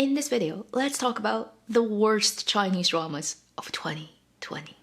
In this video, let's talk about the worst Chinese dramas of 2020.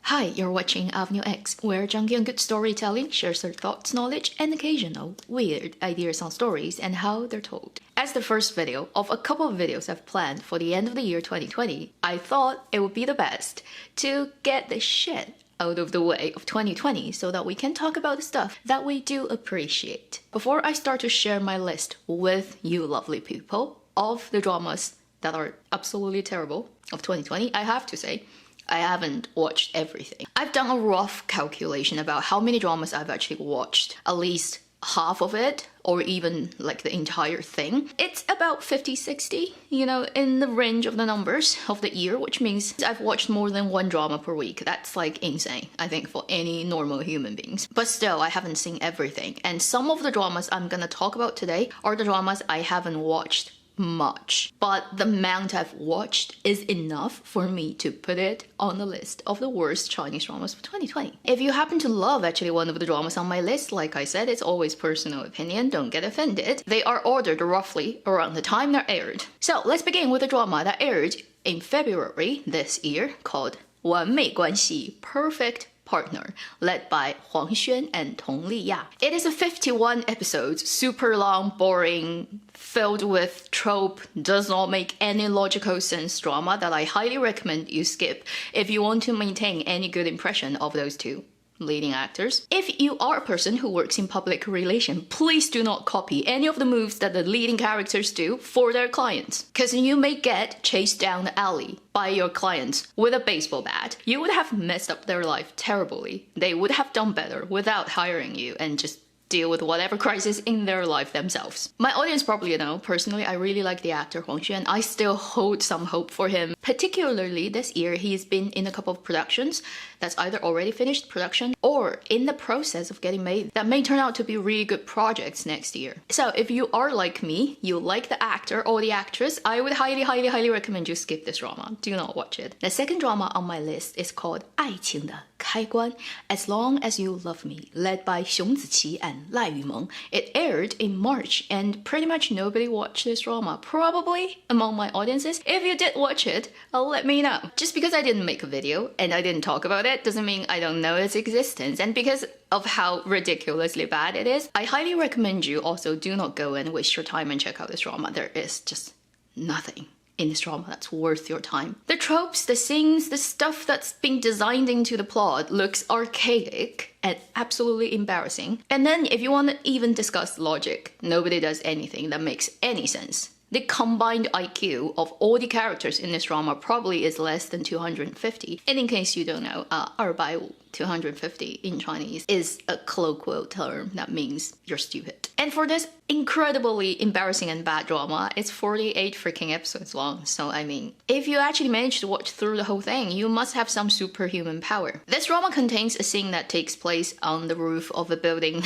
Hi, you're watching Avenue X, where junky and good storytelling shares their thoughts, knowledge, and occasional weird ideas on stories and how they're told. As the first video of a couple of videos I've planned for the end of the year 2020, I thought it would be the best to get the shit out of the way of 2020 so that we can talk about the stuff that we do appreciate. Before I start to share my list with you lovely people of the dramas that are absolutely terrible of 2020, I have to say, I haven't watched everything. I've done a rough calculation about how many dramas I've actually watched. At least half of it, or even like the entire thing. It's about 50-60, you know, in the range of the numbers of the year, which means I've watched more than one drama per week. That's like insane, I think, for any normal human beings. But still, I haven't seen everything. And some of the dramas I'm gonna talk about today are the dramas I haven't watched much, but the amount I've watched is enough for me to put it on the list of the worst Chinese dramas of 2020. If you happen to love actually one of the dramas on my list, like I said, it's always personal opinion, don't get offended. They are ordered roughly around the time they're aired. So let's begin with a drama that aired in February this year called 完美关系 Perfect Partner, led by Huang Xuan and Tong Liya. It is a 51 episodes, super long, boring, filled with trope, does not make any logical sense drama that I highly recommend you skip if you want to maintain any good impression of those two leading actors. If you are a person who works in public relation, please do not copy any of the moves that the leading characters do for their clients, because you may get chased down the alley by your clients with a baseball bat. You would have messed up their life terribly. They would have done better without hiring you and just deal with whatever crisis in their life themselves. My audience probably know, personally, I really like the actor Huang Xuan. I still hold some hope for him. Particularly this year, he's been in a couple of productions that's either already finished production or in the process of getting made that may turn out to be really good projects next year. So if you are like me, you like the actor or the actress, I would highly recommend you skip this drama. Do not watch it. The second drama on my list is called 爱情的开关 As Long As You Love Me, led by Xiong Ziqi and Lai Yumeng. It aired in March and pretty much nobody watched this drama, probably among my audiences. If you did watch it, let me know. Just because I didn't make a video and I didn't talk about it doesn't mean I don't know its existence, and because of how ridiculously bad it is, I highly recommend you also do not go and waste your time and check out this drama. There is just nothing in this drama that's worth your time. The tropes, the scenes, the stuff that's been designed into the plot looks archaic and absolutely embarrassing. And then if you want to even discuss logic, nobody does anything that makes any sense. The combined IQ of all the characters in this drama probably is less than 250. And in case you don't know, 250 250 in Chinese is a colloquial term that means you're stupid. And for this incredibly embarrassing and bad drama, it's 48 freaking episodes long. So I mean, if you actually manage to watch through the whole thing, you must have some superhuman power. This drama contains a scene that takes place on the roof of a building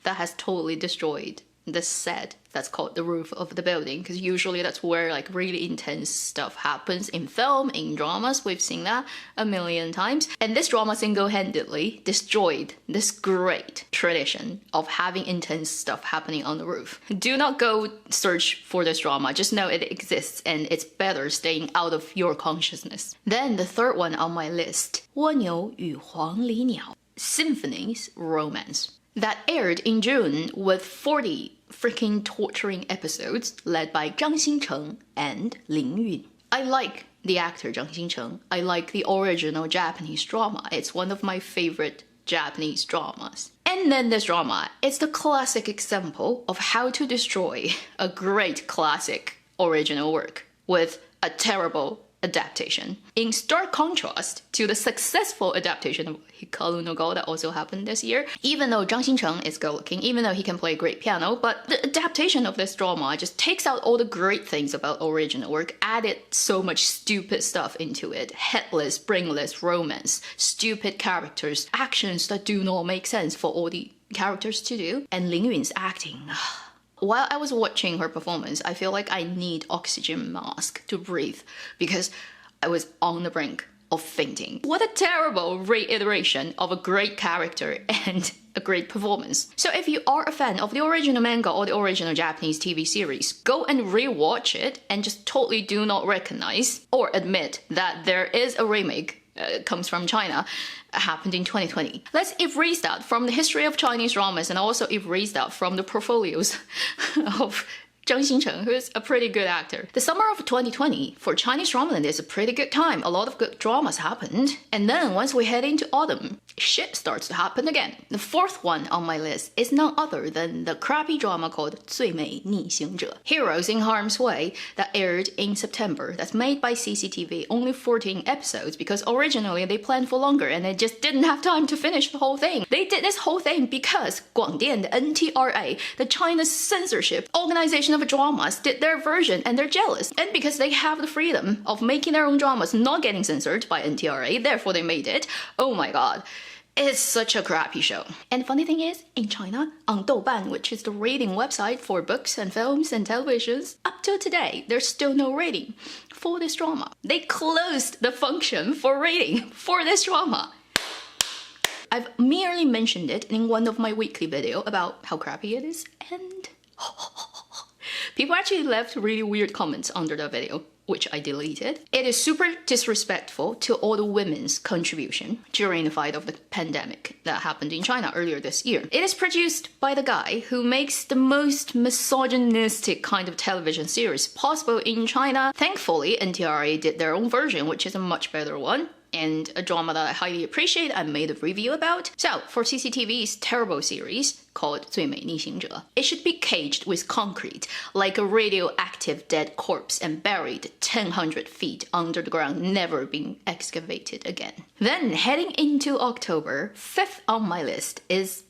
that has totally destroyed the set that's called the roof of the building, because usually that's where like really intense stuff happens in film, in dramas. We've seen that a million times, and this drama single-handedly destroyed this great tradition of having intense stuff happening on the roof. Do not go search for this drama, just know it exists and it's better staying out of your consciousness. Then the third one on my list, 蜗牛与黄鹂鸟 Symphony's Romance, that aired in June with 40 freaking torturing episodes, led by Zhang Xincheng and Lin Yun. I like the actor Zhang Xincheng. I like the original Japanese drama. It's one of my favorite Japanese dramas. And then this drama, it's the classic example of how to destroy a great classic original work with a terrible adaptation. In stark contrast to the successful adaptation of Hikaru no Go that also happened this year, even though Zhang Xincheng is good looking, even though he can play great piano, but the adaptation of this drama just takes out all the great things about original work, added so much stupid stuff into it. Headless, brainless romance, stupid characters, actions that do not make sense for all the characters to do, and Lin Yun's acting. While I was watching her performance, I feel like I need oxygen mask to breathe because I was on the brink of fainting. What a terrible reiteration of a great character and a great performance. So if you are a fan of the original manga or the original Japanese TV series, go and rewatch it and just totally do not recognize or admit that there is a remake comes from China, happened in 2020. Let's erase that from the history of Chinese dramas and also erase that from the portfolios of Zhang Xincheng, who's a pretty good actor. The summer of 2020 for Chinese dramaland is a pretty good time. A lot of good dramas happened. And then once we head into autumn, shit starts to happen again. The fourth one on my list is none other than the crappy drama called 最美逆行者, Heroes in Harm's Way, that aired in September. That's made by CCTV, only 14 episodes because originally they planned for longer and they just didn't have time to finish the whole thing. They did this whole thing because Guangdian, the NTRA, the China's censorship organization of dramas, did their version and they're jealous. And because they have the freedom of making their own dramas not getting censored by NTRA, therefore they made it. Oh my god. It's such a crappy show. And the funny thing is, in China, on Douban, which is the rating website for books and films and televisions, up till today, there's still no rating for this drama. They closed the function for rating for this drama. I've merely mentioned it in one of my weekly videos about how crappy it is, and people actually left really weird comments under the video, which I deleted. It is super disrespectful to all the women's contribution during the fight of the pandemic that happened in China earlier this year. It is produced by the guy who makes the most misogynistic kind of television series possible in China. Thankfully, NTRA did their own version, which is a much better one, and a drama that I highly appreciate. I made a review about. So, for CCTV's terrible series called 最美逆行者, it should be caged with concrete, like a radioactive dead corpse and buried 1,000 feet under the ground, never being excavated again. Then, heading into October, fifth on my list is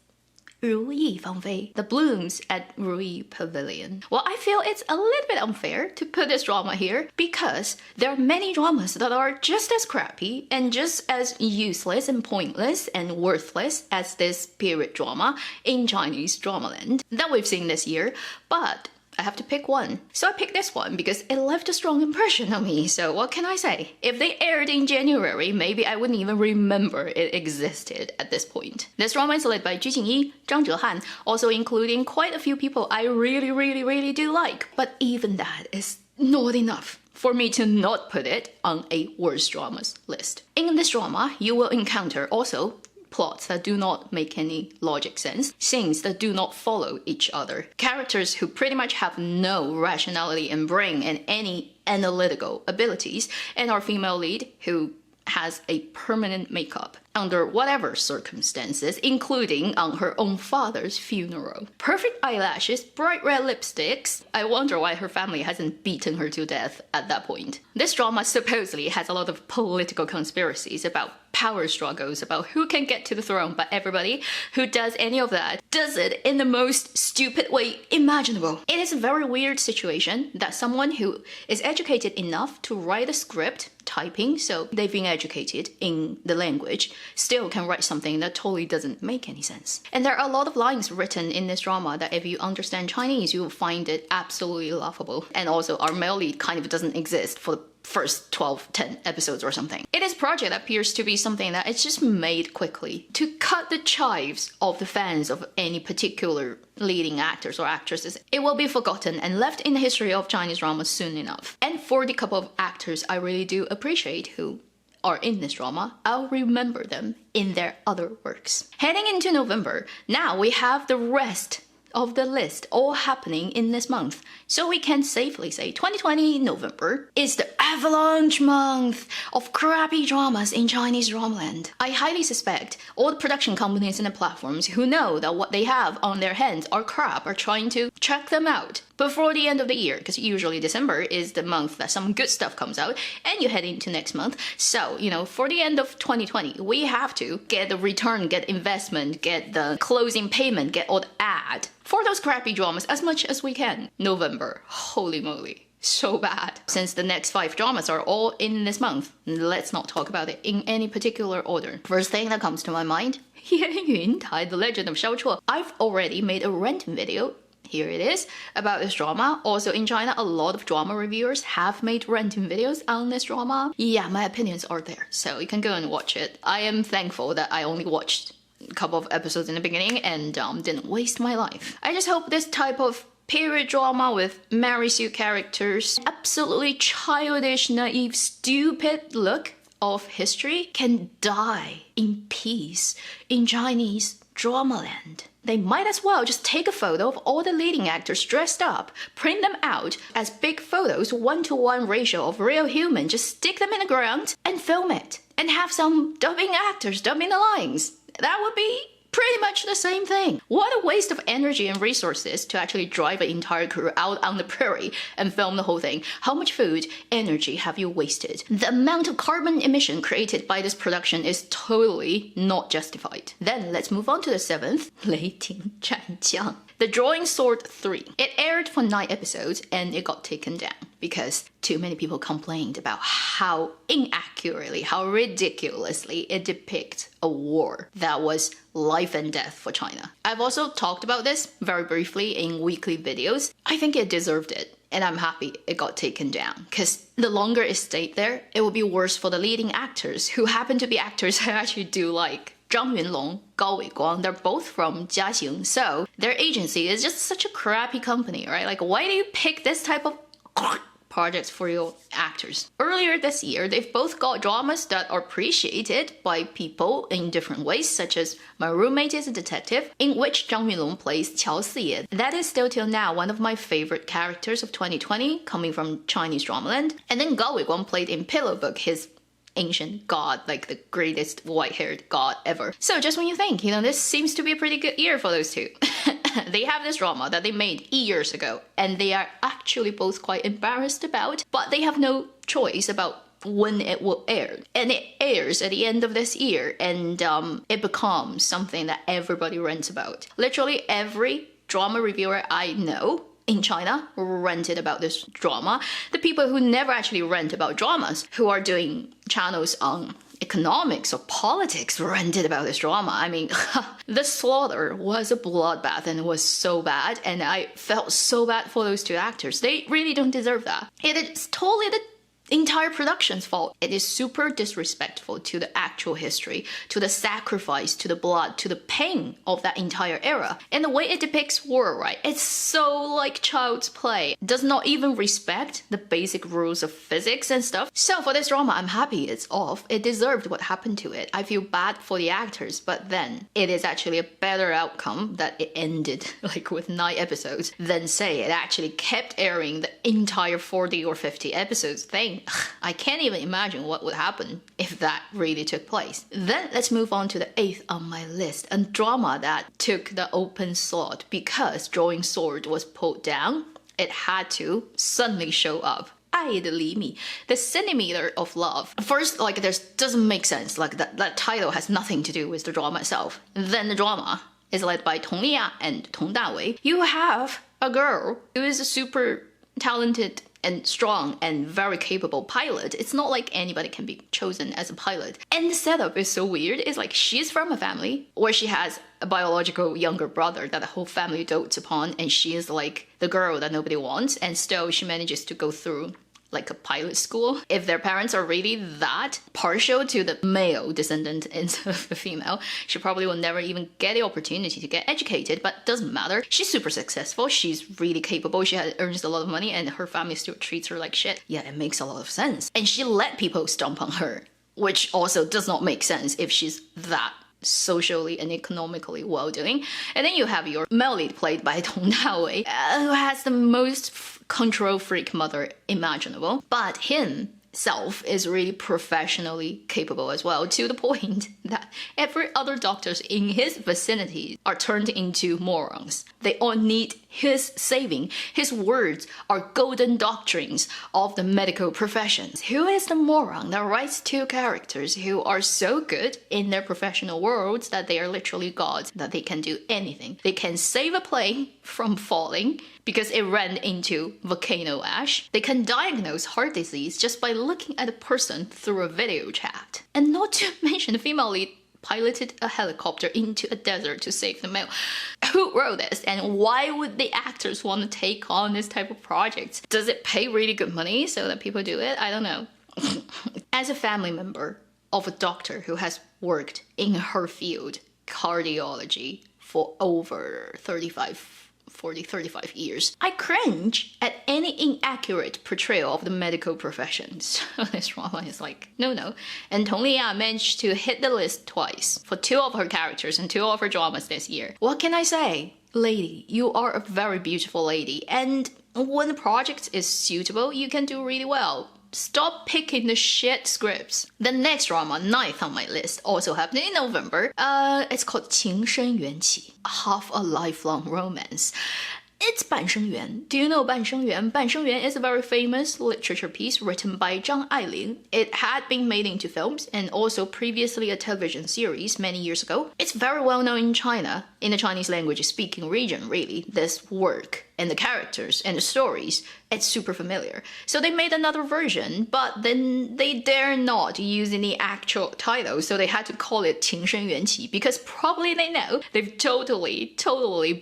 Ruyi Fangfei, the blooms at Ruyi Pavilion. Well, I feel it's a little bit unfair to put this drama here because there are many dramas that are just as crappy and just as useless and pointless and worthless as this period drama in Chinese dramaland that we've seen this year, but I have to pick one. So I picked this one because it left a strong impression on me, so what can I say? If they aired in January, maybe I wouldn't even remember it existed at this point. This drama is led by Ju Jingyi, Zhang Zhehan, also including quite a few people I really do like. But even that is not enough for me to not put it on a worst dramas list. In this drama, you will encounter also plots that do not make any logic sense, scenes that do not follow each other, characters who pretty much have no rationality and brain and any analytical abilities, and our female lead who has a permanent makeup under whatever circumstances, including on her own father's funeral. Perfect eyelashes, bright red lipsticks. I wonder why her family hasn't beaten her to death at that point. This drama supposedly has a lot of political conspiracies about power struggles, about who can get to the throne, but everybody who does any of that does it in the most stupid way imaginable. It is a very weird situation that someone who is educated enough to write a script, typing, so they've been educated in the language, still can write something that totally doesn't make any sense. And there are a lot of lines written in this drama that if you understand Chinese, you will find it absolutely laughable. And also our male lead kind of doesn't exist for the first 10 episodes or something. It is a project that appears to be something that it's just made quickly to cut the chives of the fans of any particular leading actors or actresses. It will be forgotten and left in the history of Chinese drama soon enough. And for the couple of actors I really do appreciate who are in this drama, I'll remember them in their other works. Heading into November, now we have the rest of the list all happening in this month. So we can safely say 2020 November is the avalanche month of crappy dramas in Chinese dramaland. I highly suspect all the production companies and the platforms who know that what they have on their hands are crap are trying to check them out before the end of the year, because usually December is the month that some good stuff comes out and you head into next month. So, you know, for the end of 2020, we have to get the return, get investment, get the closing payment, get all the ad for those crappy dramas as much as we can. November, holy moly, so bad. Since the next 5 dramas are all in this month, let's not talk about it in any particular order. First thing that comes to my mind, Yan Yun tied The Legend of Xiao. I've already made a ranting video Here it is about this drama. Also in China, a lot of drama reviewers have made ranting videos on this drama. Yeah, my opinions are there, so you can go and watch it. I am thankful that I only watched a couple of episodes in the beginning and didn't waste my life. I just hope this type of period drama with Mary Sue characters, absolutely childish, naive, stupid look of history can die in peace in Chinese drama land. They might as well just take a photo of all the leading actors dressed up, print them out as big photos, 1-to-1 ratio of real human, just stick them in the ground and film it. And have some dubbing actors dubbing the lines. That would be pretty much the same thing. What a waste of energy and resources to actually drive an entire crew out on the prairie and film the whole thing. How much food, energy have you wasted? The amount of carbon emission created by this production is totally not justified. Then let's move on to the 7th, 雷霆战将. The Drawing Sword 3. It aired for 9 episodes and it got taken down because too many people complained about how inaccurately, how ridiculously it depicts a war that was life and death for China. I've also talked about this very briefly in weekly videos. I think it deserved it. And I'm happy it got taken down, because the longer it stayed there, it would be worse for the leading actors, who happen to be actors I actually do like. Zhang Yunlong, Gao Weiguang, they're both from Jiaxing, so their agency is just such a crappy company, right? Like, why do you pick this type of projects for your actors? Earlier this year, they've both got dramas that are appreciated by people in different ways, such as My Roommate is a Detective, in which Zhang Yunlong plays Qiao Siye. That is still till now one of my favorite characters of 2020, coming from Chinese dramaland. And then Gao Weiguang played in Pillow Book, his ancient god, like the greatest white-haired god ever. So just when you think, this seems to be a pretty good year for those two, they have this drama that they made years ago, and they are actually both quite embarrassed about, but they have no choice about when it will air. And it airs at the end of this year, and it becomes something that everybody rants about. Literally every drama reviewer I know in China ranted about this drama. The people who never actually rant about dramas, who are doing channels on economics or politics, ranted about this drama. I mean, the slaughter was a bloodbath and it was so bad, and I felt so bad for those two actors. They really don't deserve that. It is totally the entire production's fault. It is super disrespectful to the actual history, to the sacrifice, to the blood, to the pain of that entire era. And the way it depicts war, right? It's so like child's play. It does not even respect the basic rules of physics and stuff. So for this drama, I'm happy it's off. It deserved what happened to it. I feel bad for the actors, but then it is actually a better outcome that it ended like with 9 episodes than say it actually kept airing the entire 40 or 50 episodes thing. I can't even imagine what would happen if that really took place. Then let's move on to the 8th on my list, a drama that took the open slot because Drawing Sword was pulled down. It had to suddenly show up. 爱的厘米, the Centimetre of Love. First, like, this doesn't make sense. Like, that title has nothing to do with the drama itself. Then the drama is led by Tong Liya and Tong Dawei. You have a girl who is a super talented and strong and very capable pilot. It's not like anybody can be chosen as a pilot. And the setup is so weird. It's like she's from a family where she has a biological younger brother that the whole family dotes upon, and she is like the girl that nobody wants, and still she manages to go through like a pilot school. If their parents are really that partial to the male descendant instead of the female, she probably will never even get the opportunity to get educated, but doesn't matter. She's super successful, she's really capable, she earns a lot of money, and her family still treats her like shit. Yeah, it makes a lot of sense. And she let people stomp on her, which also does not make sense if she's that socially and economically well-doing. And then you have your male lead played by Tong Dawei, who has the most control freak mother imaginable, but himself is really professionally capable as well, to the point that every other doctors in his vicinity are turned into morons. They all need his saving. His words are golden doctrines of the medical professions. Who is the moron that writes 2 characters who are so good in their professional worlds that they are literally gods, that they can do anything? They can save a plane from falling because it ran into volcano ash. They can diagnose heart disease just by looking at a person through a video chat. And not to mention the female lead piloted a helicopter into a desert to save the male. Who wrote this, and why would the actors want to take on this type of projects? Does it pay really good money so that people do it? I don't know. As a family member of a doctor who has worked in her field, cardiology, for over 35 years, I cringe at any inaccurate portrayal of the medical profession. So this drama is like, no. And Tong Liya managed to hit the list twice for 2 of her characters and 2 of her dramas this year. What can I say? Lady, you are a very beautiful lady, and when the project is suitable, you can do really well. Stop picking the shit scripts. The next drama, 9th on my list, also happened in November. It's called 情深缘起, half a lifelong romance. It's 半生缘. Do you know 半生缘? 半生缘 is a very famous literature piece written by Zhang Ailing. It had been made into films and also previously a television series many years ago. It's very well known in China, in the Chinese language speaking region, really. This work and the characters and the stories, it's super familiar. So they made another version, but then they dare not use any actual title, so they had to call it 情深缘起 because probably they know they've totally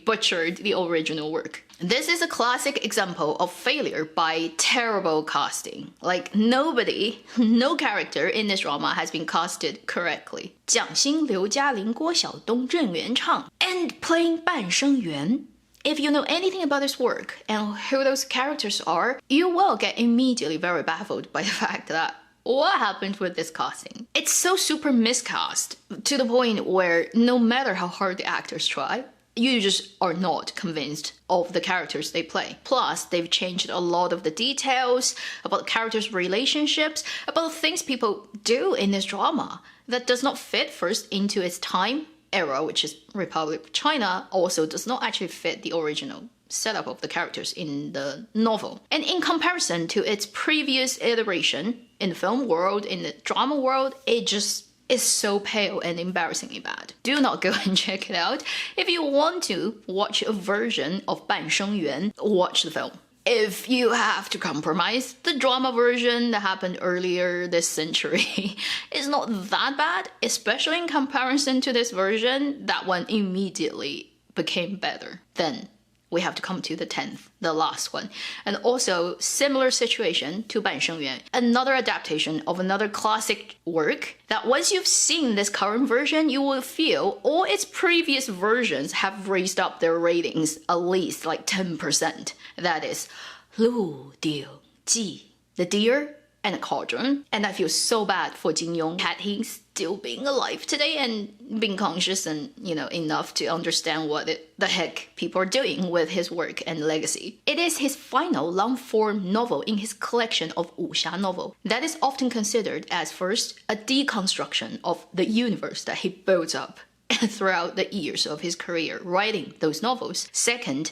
butchered the original work. This is a classic example of failure by terrible casting. Like nobody, no character in this drama has been casted correctly. 蒋欣、刘嘉玲、郭晓东、郑元畅 and playing 半生缘. If you know anything about this work and who those characters are, you will get immediately very baffled by the fact that what happened with this casting? It's so super miscast to the point where no matter how hard the actors try, you just are not convinced of the characters they play. Plus, they've changed a lot of the details about the characters' relationships, about the things people do in this drama that does not fit first into its time era, which is Republic of China, also does not actually fit the original setup of the characters in the novel. And in comparison to its previous iteration in the film world, in the drama world, it just is so pale and embarrassingly bad. Do not go and check it out. If you want to watch a version of 半生缘, watch the film. If you have to compromise, the drama version that happened earlier this century is not that bad, especially in comparison to this version. That one immediately became better. Then we have to come to the 10th, the last one. And also, similar situation to 半生缘, another adaptation of another classic work that once you've seen this current version, you will feel all its previous versions have raised up their ratings at least like 10%. That is 鹿鼎记, the deer and a cauldron. And I feel so bad for Jin Yong had he still being alive today and being conscious and, enough to understand what the heck people are doing with his work and legacy. It is his final long-form novel in his collection of wuxia novel that is often considered as first a deconstruction of the universe that he built up throughout the years of his career writing those novels. Second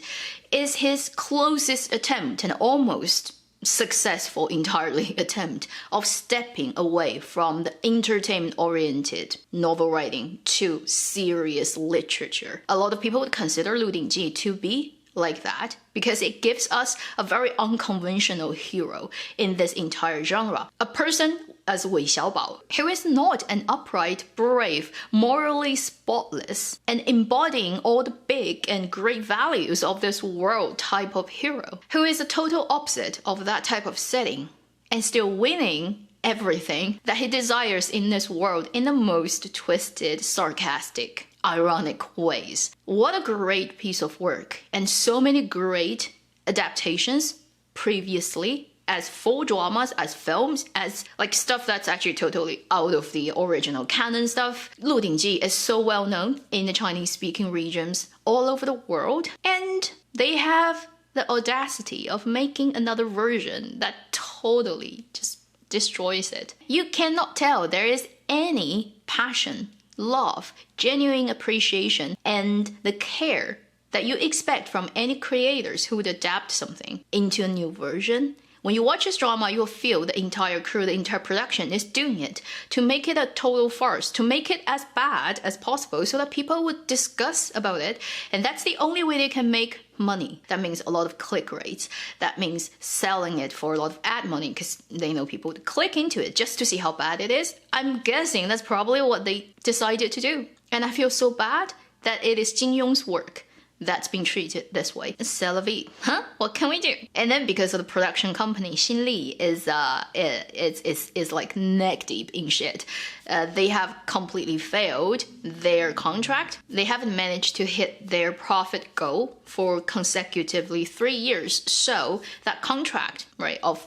is his closest attempt and almost successful entirely attempt of stepping away from the entertainment-oriented novel writing to serious literature. A lot of people would consider 鹿鼎记 to be like that because it gives us a very unconventional hero in this entire genre. A person as Wei Xiaobao, who is not an upright, brave, morally spotless, and embodying all the big and great values of this world type of hero, who is the total opposite of that type of setting, and still winning everything that he desires in this world in the most twisted, sarcastic, ironic ways. What a great piece of work, and so many great adaptations previously as full dramas, as films, as like stuff that's actually totally out of the original canon stuff. 鹿鼎记 is so well known in the Chinese-speaking regions all over the world, and they have the audacity of making another version that totally just destroys it. You cannot tell there is any passion, love, genuine appreciation, and the care that you expect from any creators who would adapt something into a new version. When you watch this drama, you'll feel the entire crew, the entire production is doing it to make it a total farce, to make it as bad as possible so that people would discuss about it. And that's the only way they can make money. That means a lot of click rates. That means selling it for a lot of ad money because they know people to click into it just to see how bad it is. I'm guessing that's probably what they decided to do. And I feel so bad that it is Jin Yong's work that's being treated this way. C'est la vie. Huh? What can we do? And then because of the production company, Xinli is like neck deep in shit. They have completely failed their contract. They haven't managed to hit their profit goal for consecutively 3 years. So that contract, right, of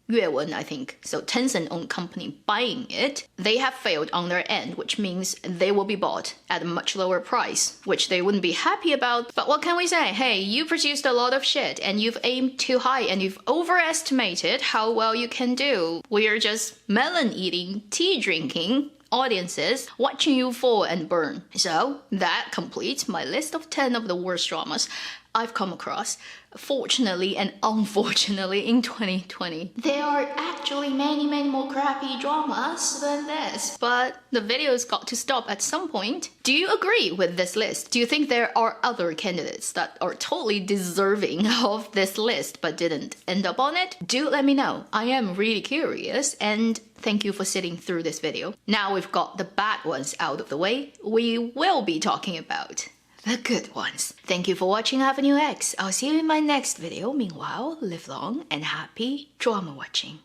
Yuewen, I think, so Tencent-owned company buying it, they have failed on their end, which means they will be bought at a much lower price, which they wouldn't be happy about. But what can we say? Hey, you produced a lot of shit and you've aimed too high and you've overestimated how well you can do. We're just melon-eating, tea-drinking audiences watching you fall and burn. So that completes my list of 10 of the worst dramas I've come across, fortunately and unfortunately, in 2020. There are actually many more crappy dramas than this, but the video's got to stop at some point. Do you agree with this list? Do you think there are other candidates that are totally deserving of this list but didn't end up on it? Do let me know. I am really curious, and thank you for sitting through this video. Now we've got the bad ones out of the way, we will be talking about the good ones. Thank you for watching Avenue X. I'll see you in my next video. Meanwhile, live long and happy drama watching.